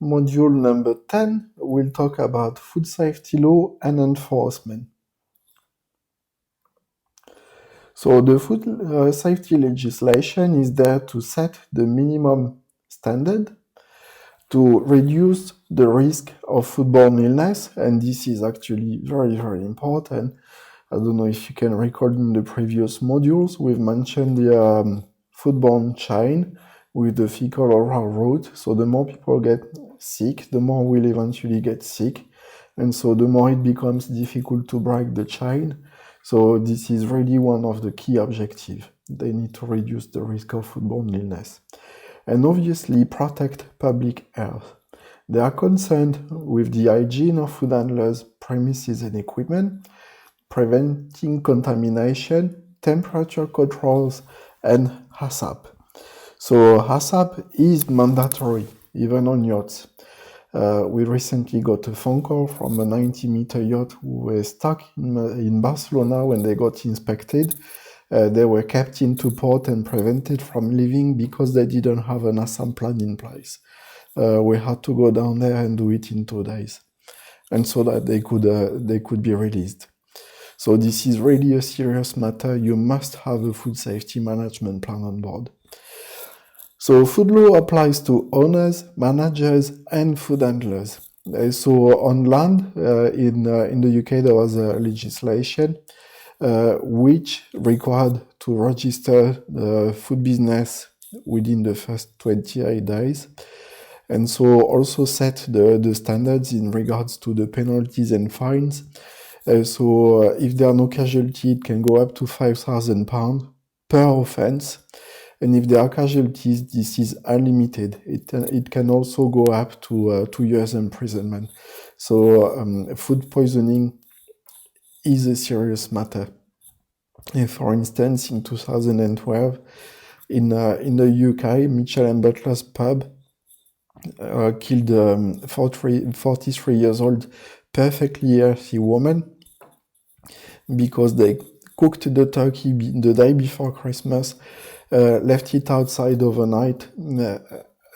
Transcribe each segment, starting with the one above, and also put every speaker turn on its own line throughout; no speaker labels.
Module number 10 will talk about food safety law and enforcement. So the food safety legislation is there to set the minimum standard to reduce the risk of foodborne illness, and this is actually very, very important. I don't know if you can recall in the previous modules, we've mentioned the foodborne chain with the fecal oral route. So the more people get sick, the more will eventually get sick. And so the more it becomes difficult to break the chain. So this is really one of the key objectives. They need to reduce the risk of foodborne illness. And obviously protect public health. They are concerned with the hygiene of food handlers, premises and equipment, preventing contamination, temperature controls, and HACCP. So HACCP is mandatory, even on yachts. We recently got a phone call from a 90-meter yacht who was stuck in Barcelona when they got inspected. They were kept into port and prevented from leaving because they didn't have an HACCP plan in place. We had to go down there and do it in 2 days, and so that they could be released. So this is really a serious matter. You must have a food safety management plan on board. So food law applies to owners, managers, and food handlers. So on land, in the UK, there was a legislation which required to register the food business within the first 28 days. And so also set the standards in regards to the penalties and fines. So if there are no casualties, it can go up to £5,000 per offense. And if there are casualties, this is unlimited. It can also go up to 2 years imprisonment. So food poisoning is a serious matter. And for instance, in 2012, in the UK, Mitchell and Butler's pub killed a 43 years old, perfectly healthy woman because they cooked the turkey the day before Christmas, left it outside overnight,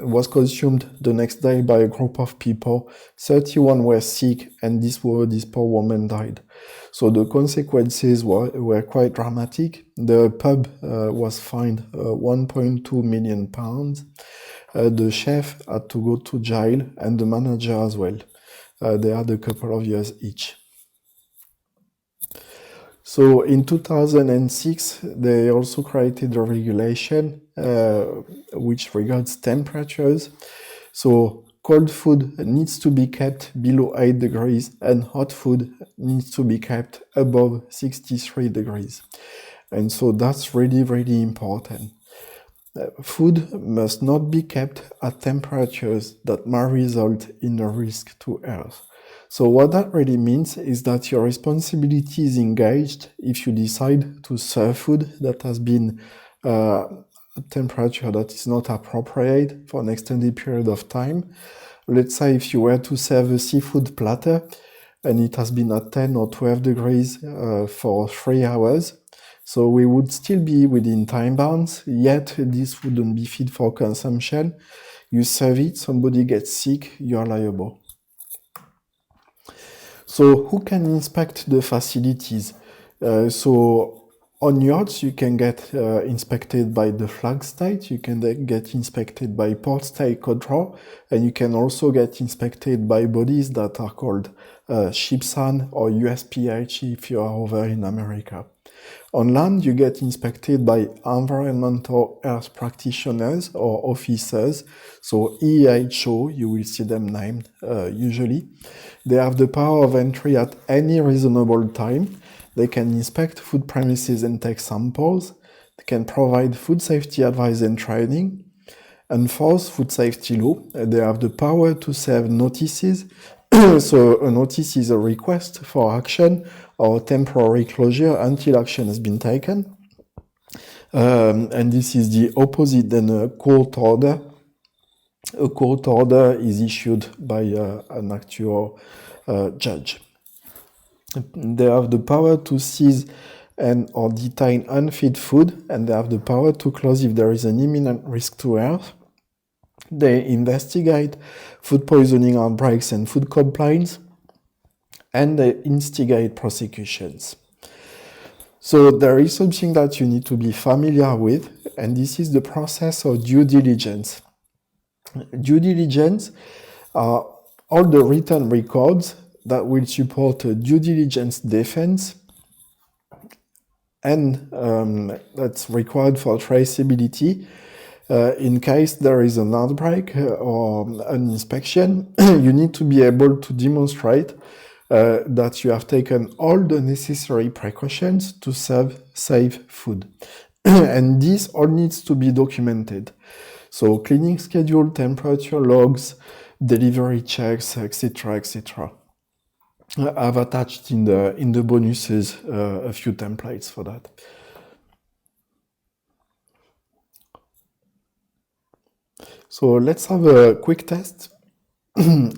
was consumed the next day by a group of people. 31 were sick, and this poor woman died. So the consequences were quite dramatic. The pub was fined £1.2 million. The chef had to go to jail, and the manager as well. They had a couple of years each. So in 2006, they also created a regulation which regards temperatures. So cold food needs to be kept below 8 degrees and hot food needs to be kept above 63 degrees. And so that's really, really important. Food must not be kept at temperatures that may result in a risk to health. So what that really means is that your responsibility is engaged if you decide to serve food that has been a temperature that is not appropriate for an extended period of time. Let's say if you were to serve a seafood platter and it has been at 10 or 12 degrees for 3 hours, so we would still be within time bounds, yet this wouldn't be fit for consumption. You serve it, somebody gets sick, you're liable. So who can inspect the facilities? So on yachts, you can get inspected by the flag state, you can get inspected by port state control, and you can also get inspected by bodies that are called SHIPSAN or USPH if you are over in America. On land, you get inspected by environmental health practitioners or officers, so EHO, you will see them named usually. They have the power of entry at any reasonable time. They can inspect food premises and take samples. They can provide food safety advice and training, enforce food safety law. They have the power to serve notices. So a notice is a request for action or temporary closure until action has been taken. And this is the opposite than a court order. A court order is issued by an actual judge. They have the power to seize and or detain unfit food, and they have the power to close if there is an imminent risk to health. They investigate food poisoning outbreaks and food complaints, and they instigate prosecutions. So there is something that you need to be familiar with, and this is the process of due diligence. Due diligence are all the written records that will support a due diligence defense, and that's required for traceability. In case there is an outbreak or an inspection, you need to be able to demonstrate that you have taken all the necessary precautions to save food. And this all needs to be documented. So cleaning schedule, temperature logs, delivery checks, etc., etc. I've attached in the bonuses a few templates for that. So let's have a quick test.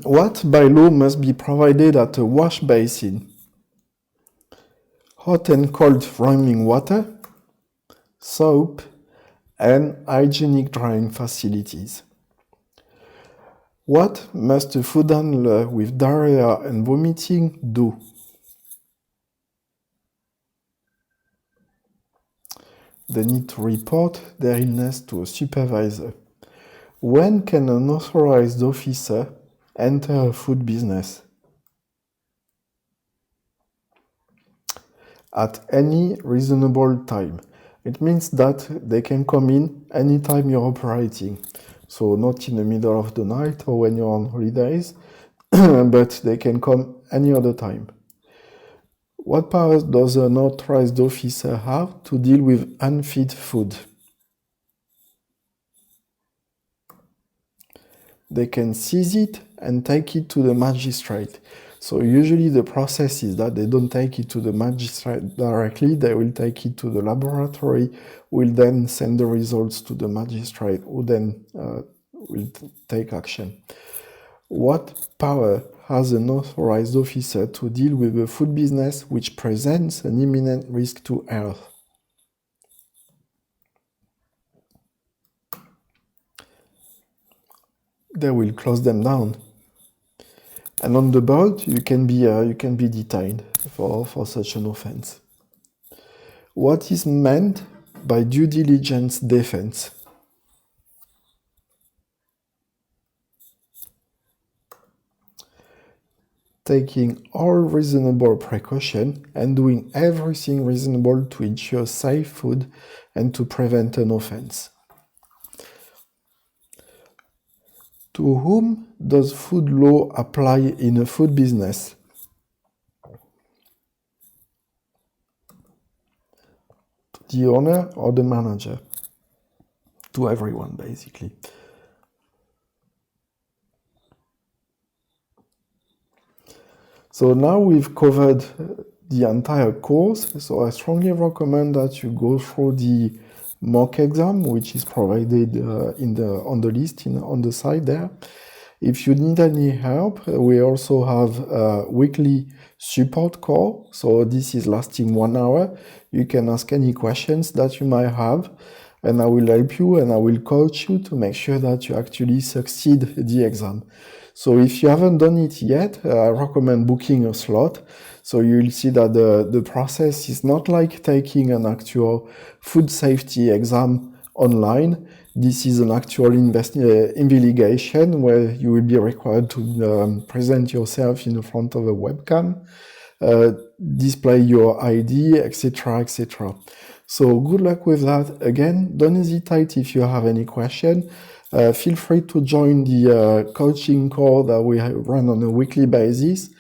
What by law must be provided at a wash basin? Hot and cold running water, soap, and hygienic drying facilities. What must a food handler with diarrhea and vomiting do? They need to report their illness to a supervisor. When can an authorized officer enter a food business? At any reasonable time. It means that they can come in anytime you're operating. So not in the middle of the night or when you're on holidays, but they can come any other time. What powers does an authorized officer have to deal with unfit food? They can seize it and take it to the magistrate. So usually the process is that they don't take it to the magistrate directly, they will take it to the laboratory, will then send the results to the magistrate, who then will take action. What power has an authorized officer to deal with a food business which presents an imminent risk to health? They will close them down. And on the board, you can be detained for such an offense. What is meant by due diligence defense? Taking all reasonable precaution and doing everything reasonable to ensure safe food and to prevent an offense. To whom does food law apply in a food business? To the owner or the manager? To everyone, basically. So now we've covered the entire course, so I strongly recommend that you go through the mock exam, which is provided on the list on the side there. If you need any help, we also have a weekly support call. So this is lasting 1 hour. You can ask any questions that you might have, and I will help you and I will coach you to make sure that you actually succeed the exam. So if you haven't done it yet, I recommend booking a slot. So you'll see that the process is not like taking an actual food safety exam online. This is an actual investigation where you will be required to present yourself in front of a webcam, display your ID, etc., etc. So good luck with that. Again, don't hesitate if you have any question. Feel free to join the coaching call that we run on a weekly basis.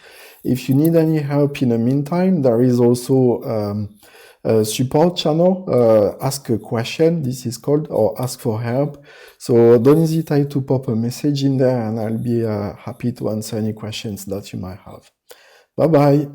If you need any help in the meantime, there is also a support channel, ask a question, this is called, or ask for help. So don't hesitate to pop a message in there and I'll be happy to answer any questions that you might have. Bye-bye.